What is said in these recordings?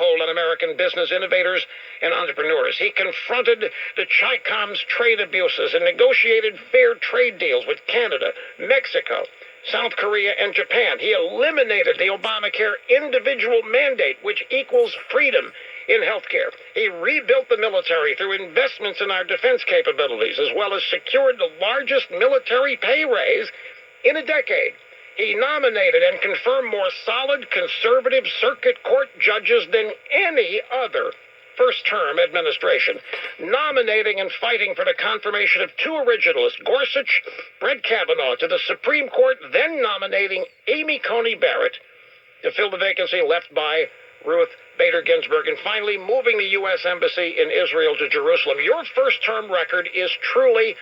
stranglehold on American business innovators and entrepreneurs. He confronted the Chi-Com's trade abuses and negotiated fair trade deals with Canada, Mexico, South Korea, and Japan. He eliminated the Obamacare individual mandate, which equals freedom in healthcare. He rebuilt the military through investments in our defense capabilities, as well as secured the largest military pay raise in a decade. He nominated and confirmed more solid conservative circuit court judges than any other first-term administration, nominating and fighting for the confirmation of two originalists, Gorsuch, Brett Kavanaugh, to the Supreme Court, then nominating Amy Coney Barrett to fill the vacancy left by Ruth Bader Ginsburg, and finally moving the U.S. Embassy in Israel to Jerusalem. Your first-term record is truly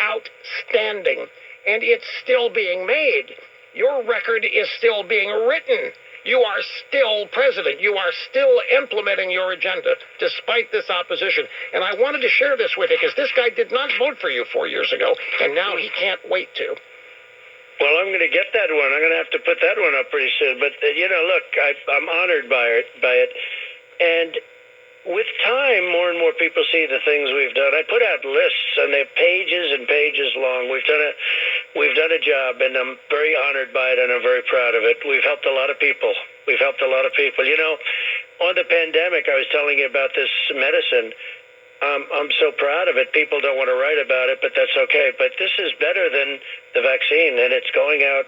outstanding, and it's still being made. Your record is still being written. You are still president. You are still implementing your agenda, despite this opposition. And I wanted to share this with you, because this guy did not vote for you 4 years ago, and now he can't wait to. Well, I'm going to get that one. I'm going to have to put that one up pretty soon. But, look, I'm honored by it. And with time, more and more people see the things we've done. I put out lists, and they're pages and pages long. We've done a job, and I'm very honored by it, and I'm very proud of it. We've helped a lot of people. On the pandemic, I was telling you about this medicine. I'm so proud of it. People don't want to write about it, but that's okay. But this is better than the vaccine, and it's going out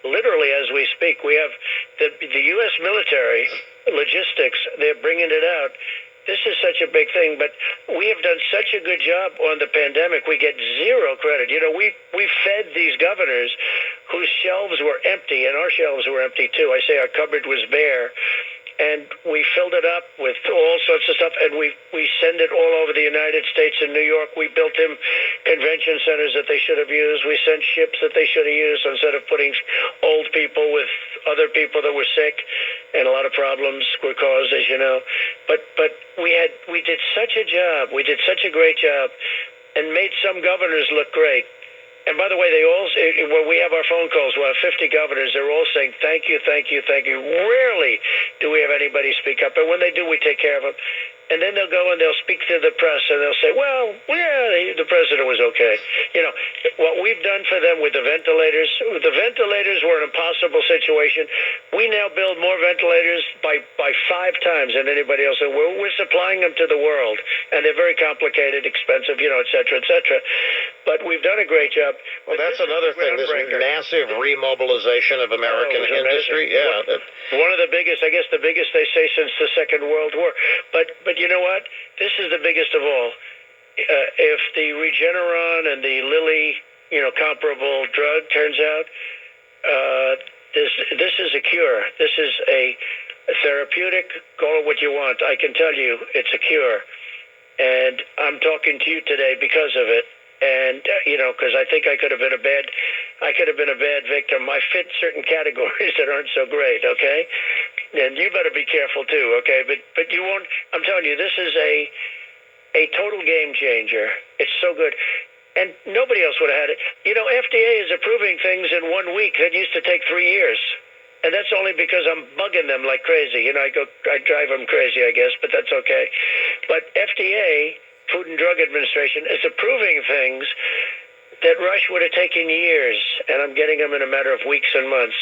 literally as we speak. We have the U.S. military logistics. They're bringing it out. This is such a big thing, but we have done such a good job on the pandemic. We get zero credit. We fed these governors whose shelves were empty, and our shelves were empty too. I say our cupboard was bare. And we filled it up with all sorts of stuff, and we send it all over the United States and New York. We built them convention centers that they should have used. We sent ships that they should have used instead of putting old people with other people that were sick, and a lot of problems were caused, as you know. But we did such a job. We did such a great job, and made some governors look great. And by the way, when we have our phone calls, we'll have 50 governors. They're all saying, thank you, thank you, thank you. Rarely do we have anybody speak up. And when they do, we take care of them. And then they'll go and they'll speak to the press, and they'll say, well, yeah, the president was okay. What we've done for them with the ventilators were an impossible situation. We now build more ventilators by 5 times than anybody else. And we're supplying them to the world. And they're very complicated, expensive, et cetera, et cetera. But we've done a great job. Well, that's another thing, this massive remobilization of American industry. Yeah. One of the biggest, I guess the biggest they say since the Second World War. But you know what? This is the biggest of all. If the Regeneron and the Lilly, comparable drug turns out, this is a cure. This is a therapeutic. Call it what you want. I can tell you, it's a cure. And I'm talking to you today because of it. And because I think I could have been a bad victim. I fit certain categories that aren't so great. Okay. And you better be careful too, okay? But you won't. I'm telling you, this is a total game changer. It's so good, and nobody else would have had it. FDA is approving things in 1 week that used to take 3 years, and that's only because I'm bugging them like crazy. I drive them crazy, I guess, but that's okay. But FDA, Food and Drug Administration, is approving things that Rush would have taken years, and I'm getting them in a matter of weeks and months.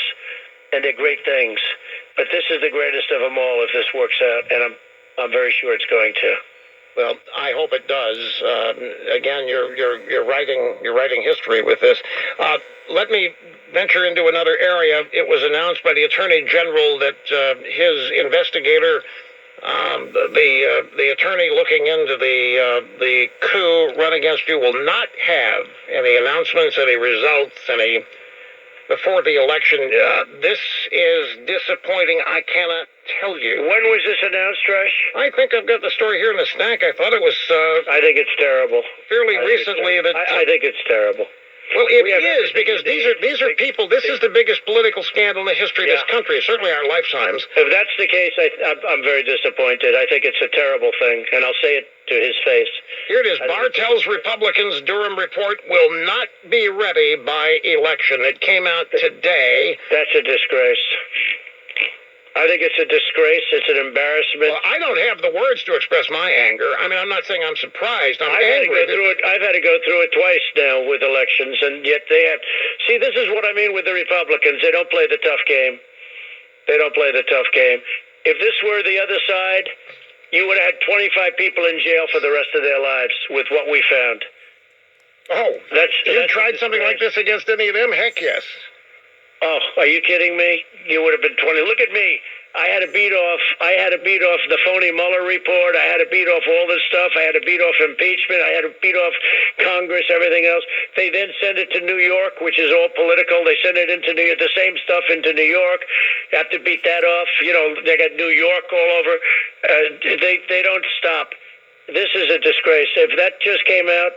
And they're great things, but this is the greatest of them all if this works out, and I'm very sure it's going to. Well, I hope it does. Again, you're writing history with this. Let me venture into another area. It was announced by the Attorney General that his investigator, the attorney looking into the coup run against you, will not have any announcements, any results, before the election. This is disappointing. I cannot tell you. When was this announced, Rush? I think I've got the story here in the stack. I thought it was I think it's terrible. Fairly recently. I think it's terrible. Well, it is, because these are people. This is the biggest political scandal in the history of this country, certainly our lifetimes. If that's the case, I'm very disappointed. I think it's a terrible thing, and I'll say it to his face. Here it is. Barr tells Republicans Durham report will not be ready by election. It came out today. That's a disgrace. I think it's a disgrace. It's an embarrassment. Well, I don't have the words to express my anger. I mean, I'm not saying I'm surprised. I'm I've angry. I've had to go through it twice now with elections, and yet they have. See, this is what I mean with the Republicans. They don't play the tough game. They don't play the tough game. If this were the other side, you would have had 25 people in jail for the rest of their lives with what we found. Oh, you tried something like this against any of them? Heck yes. Oh, are you kidding me? You would have been 20. Look at me. I had to beat off the phony Mueller report. I had to beat off all this stuff. I had to beat off impeachment. I had to beat off Congress, everything else. They then send it to New York, which is all political. They send it into New York, the same stuff into New York. You have to beat that off. You know, they got New York all over. They don't stop. This is a disgrace. If that just came out,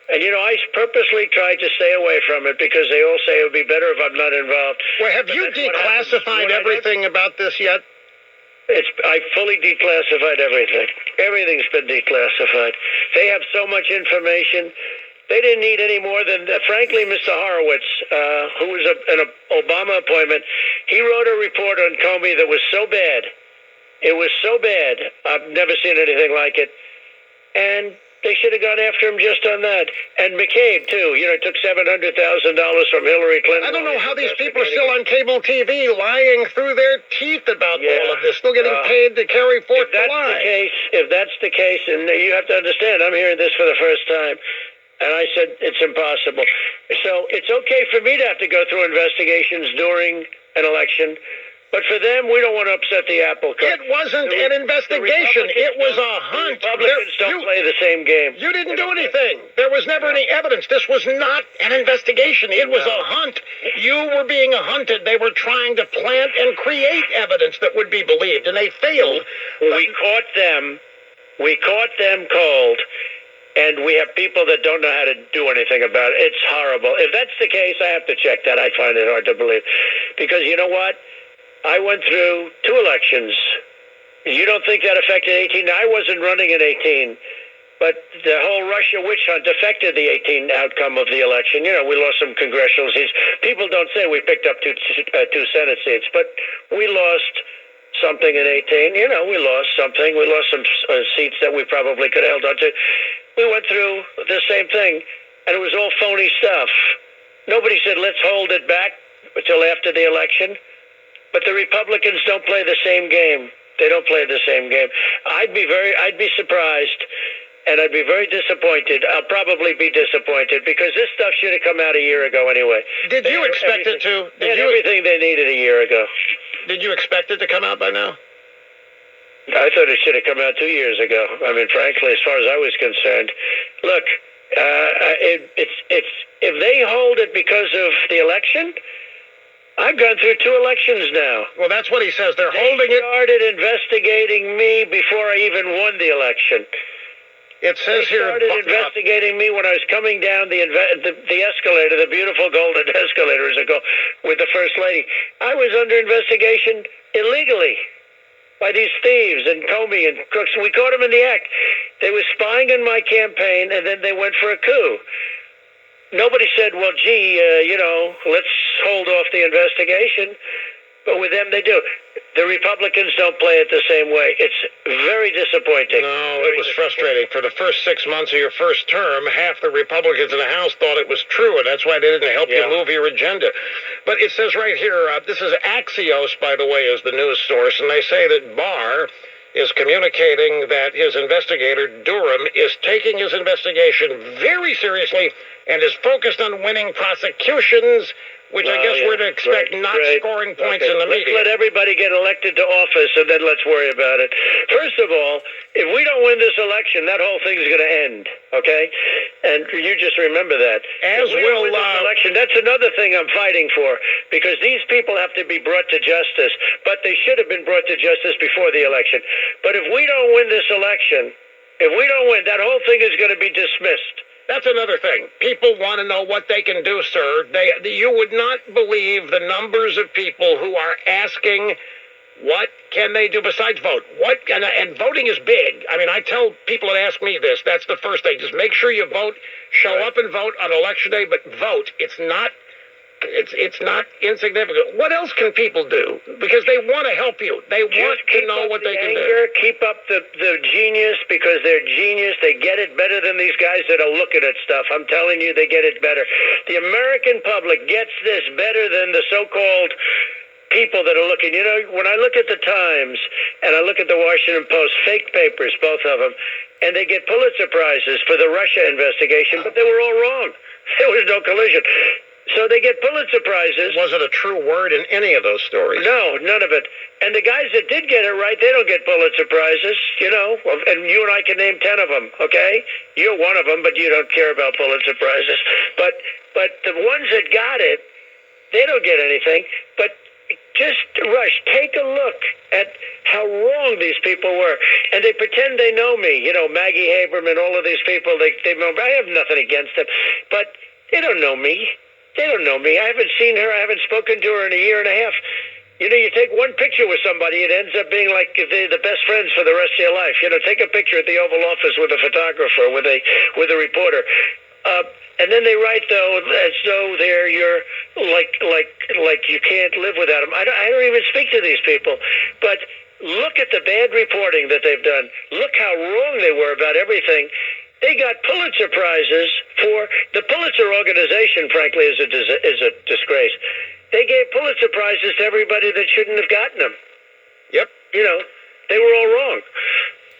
and, you know, I purposely tried to stay away from it because they all say it would be better if I'm not involved. Well, have you declassified everything about this yet? I fully declassified everything. Everything's been declassified. They have so much information. They didn't need any more than, frankly, Mr. Horowitz, who was an Obama appointment. He wrote a report on Comey that was so bad. It was so bad. I've never seen anything like it. And they should have gone after him just on that. And McCabe, too. You know, took $700,000 from Hillary Clinton. I don't know how these people are still on cable TV lying through their teeth about all of this, still getting paid to carry forth the lie. If that's the case, and you have to understand, I'm hearing this for the first time, and I said it's impossible. So it's okay for me to have to go through investigations during an election, but for them, we don't want to upset the apple cart. It wasn't an investigation. It was a hunt. Republicans don't play the same game. You didn't do anything. There was never any evidence. This was not an investigation. It was a hunt. You were being hunted. They were trying to plant and create evidence that would be believed, and they failed. We caught them. We caught them cold. And we have people that don't know how to do anything about it. It's horrible. If that's the case, I have to check that. I find it hard to believe. Because you know what? I went through 2 elections. You don't think that affected 18? I wasn't running in 18. But the whole Russia witch hunt affected the 18 outcome of the election. You know, we lost some congressional seats. People don't say we picked up 2 Senate seats. But we lost something in 18. You know, we lost something. We lost some seats that we probably could have held on to. We went through the same thing, and it was all phony stuff. Nobody said, let's hold it back until after the election. But the Republicans don't play the same game. They don't play the same game. I'd be surprised, and I'd be very disappointed. I'll probably be disappointed, because this stuff should have come out a year ago anyway. Did you expect it to? They had everything they needed a year ago. Did you expect it to come out by now? I thought it should have come out 2 years ago. I mean, frankly, as far as I was concerned. Look, if they hold it because of the election, I've gone through 2 elections now. Well, that's what he says. They're holding it. They started investigating me before I even won the election. It says they started investigating me when I was coming down the escalator, the beautiful golden escalator, as I go, with the First Lady. I was under investigation illegally by these thieves and Comey and crooks. We caught them in the act. They were spying on my campaign, and then they went for a coup. Nobody said, well, gee, let's hold off the investigation. But with them, they do. The Republicans don't play it the same way. It's very disappointing. No, it was frustrating. For the first 6 months of your first term, half the Republicans in the House thought it was true, and that's why they didn't help you move your agenda. But it says right here, this is Axios, by the way, is the news source, and they say that Barr is communicating that his investigator, Durham, is taking his investigation very seriously and is focused on winning prosecutions, which I guess we're to expect scoring points in the media. Let's let everybody get elected to office, and then let's worry about it. First of all, if we don't win this election, that whole thing's going to end, okay? And you just remember that. As will election. That's another thing I'm fighting for, because these people have to be brought to justice, but they should have been brought to justice before the election. But if we don't win this election, that whole thing is going to be dismissed. That's another thing. People want to know what they can do, sir. You would not believe the numbers of people who are asking, what can they do besides vote? And voting is big. I mean, I tell people that ask me this, that's the first thing. Just make sure you vote, show up and vote on Election Day, but vote. It's not It's not insignificant. What else can people do? Because they want to help you. They want to know what they can do. Keep up the genius, because they're genius. They get it better than these guys that are looking at stuff. I'm telling you, they get it better. The American public gets this better than the so-called people that are looking. You know, when I look at the Times and I look at the Washington Post, fake papers, both of them, and they get Pulitzer Prizes for the Russia investigation, but they were all wrong. There was no collision. So they get Pulitzer Prizes. Wasn't a true word in any of those stories. No, none of it. And the guys that did get it right, they don't get Pulitzer Prizes, you know. And you and I can name 10 of them, okay? You're one of them, but you don't care about Pulitzer Prizes. But the ones that got it, they don't get anything. But just, Rush, take a look at how wrong these people were. And they pretend they know me. You know, Maggie Haberman, all of these people, they know. I have nothing against them. But they don't know me. They don't know me. I haven't seen her. I haven't spoken to her in a year and a half. You know, you take one picture with somebody, it ends up being like the best friends for the rest of your life. You know, take a picture at the Oval Office with a photographer, with a reporter. And then they write, though, as though you're like you can't live without them. I don't even speak to these people. But look at the bad reporting that they've done. Look how wrong they were about everything. They got Pulitzer Prizes for the Pulitzer organization. Frankly, is a disgrace. They gave Pulitzer Prizes to everybody that shouldn't have gotten them. Yep. You know, they were all wrong.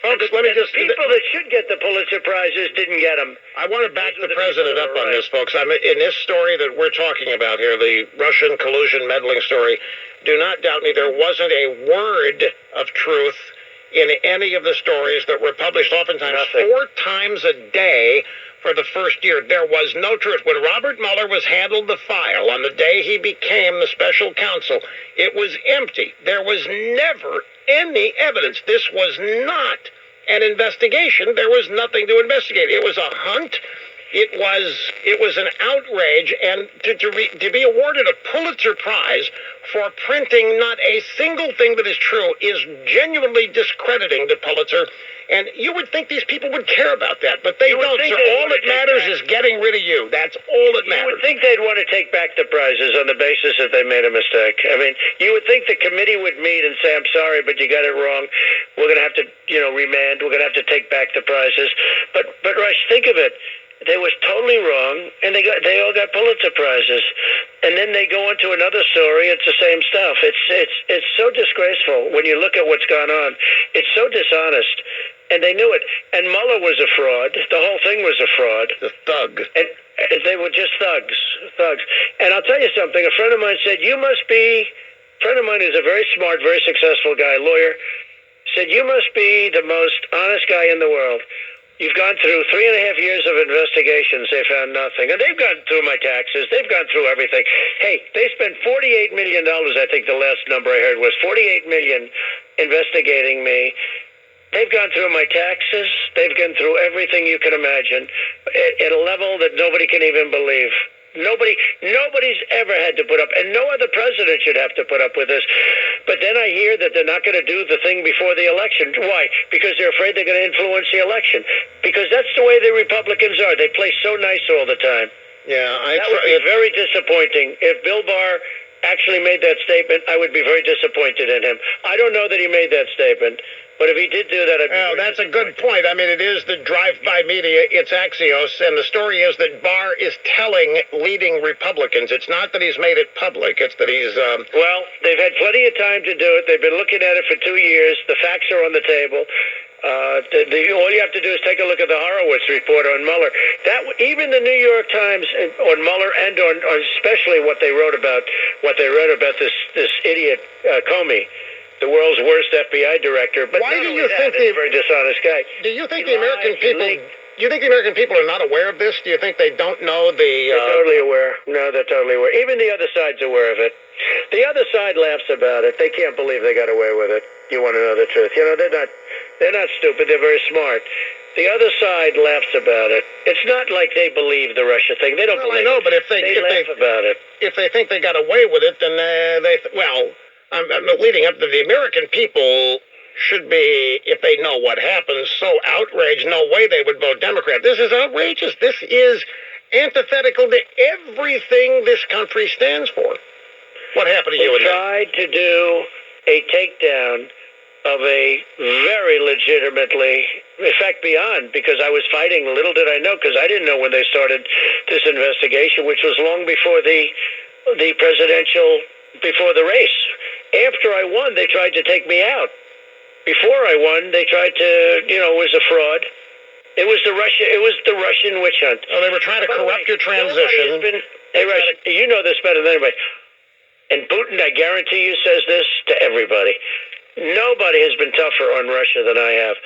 Folks, let me just... The people that should get the Pulitzer Prizes didn't get them. I want to back the president up on this, folks. In this story that we're talking about here, the Russian collusion meddling story, do not doubt me, there wasn't a word of truth in any of the stories that were published, oftentimes Nothing. 4 times a day for the first year. There was no truth. When Robert Mueller was handled the file on the day he became the special counsel, it was empty. There was never any evidence. This was not an investigation. There was nothing to investigate. It was a hunt. It was an outrage, and to be awarded a Pulitzer Prize for printing not a single thing that is true is genuinely discrediting to Pulitzer. And you would think these people would care about that, but they don't. So all that matters is getting rid of you. That's all that matters. You would think they'd want to take back the prizes on the basis that they made a mistake. I mean, you would think the committee would meet and say, "I'm sorry, but you got it wrong. We're going to have to, remand. We're going to have to take back the prizes." But Rush, think of it. They was totally wrong, and they all got Pulitzer Prizes. And then they go into another story. It's the same stuff. It's so disgraceful when you look at what's gone on. It's so dishonest, and they knew it. And Mueller was a fraud. The whole thing was a fraud. The thug. And they were just thugs. And I'll tell you something. A friend of mine said, "You must be." A friend of mine who's a very smart, very successful guy, lawyer, said, "You must be the most honest guy in the world. You've gone through 3.5 years of investigations. They found nothing. And they've gone through my taxes. They've gone through everything. Hey, they spent $48 million, I think the last number I heard was $48 million investigating me. They've gone through my taxes. They've gone through everything you can imagine at a level that nobody can even believe. Nobody's ever had to put up, and no other president should have to put up with this. But then I hear that they're not going to do the thing before the election. Why? Because they're afraid they're going to influence the election. Because that's the way the Republicans are. They play so nice all the time. Yeah, that would be very disappointing. If Bill Barr actually made that statement, I would be very disappointed in him. I don't know that he made that statement. But if he did do that, that's a good point. I mean, it is the drive-by media. It's Axios, and the story is that Barr is telling leading Republicans. It's not that he's made it public. It's that he's... Well, they've had plenty of time to do it. They've been looking at it for 2 years. The facts are on the table. All you have to do is take a look at the Horowitz report on Mueller. Even the New York Times on Mueller and on especially what they read about this idiot Comey, the world's worst FBI director. But why do you think he's a very dishonest guy? Do you think the American people? Do you think the American people are not aware of this? Do you think they don't know the? They're totally aware. No, they're totally aware. Even the other side's aware of it. The other side laughs about it. They can't believe they got away with it. You want to know the truth? They're not stupid. They're very smart. The other side laughs about it. It's not like they believe the Russia thing. They don't believe it. I know, but if they laugh about it. If they think they got away with it, then I'm leading up to the American people should be, if they know what happens, so outraged, no way they would vote Democrat. This is outrageous. This is antithetical to everything this country stands for. What happened to you? We tried to do a takedown of a very legitimately, in fact, beyond, because I was fighting, little did I know, because I didn't know when they started this investigation, which was long before the presidential, before the race. After I won, they tried to take me out. Before I won, they tried to, it was a fraud. It was the Russian witch hunt. Oh, they were trying to corrupt your transition. Hey, Rush, you know this better than anybody. And Putin, I guarantee you, says this to everybody. Nobody has been tougher on Russia than I have.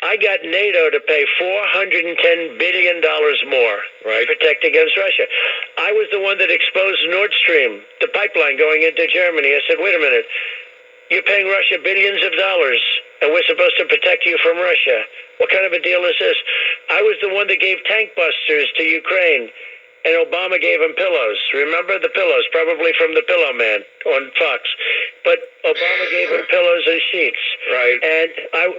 I got NATO to pay $410 billion more to protect against Russia. I was the one that exposed Nord Stream, the pipeline going into Germany. I said, wait a minute. You're paying Russia billions of dollars, and we're supposed to protect you from Russia. What kind of a deal is this? I was the one that gave tank busters to Ukraine, and Obama gave him pillows. Remember the pillows? Probably from the Pillow Man on Fox. But Obama gave him pillows and sheets. Right. And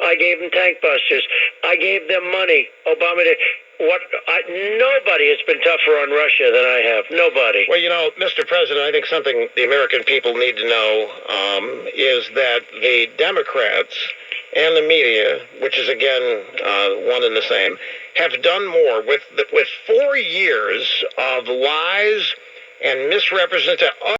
I gave him tank busters. I gave them money. Obama did. Nobody has been tougher on Russia than I have. Nobody. Well, Mr. President, I think something the American people need to know is that the Democrats and the media, which is, again, one and the same, have done more with 4 years of lies and misrepresentation.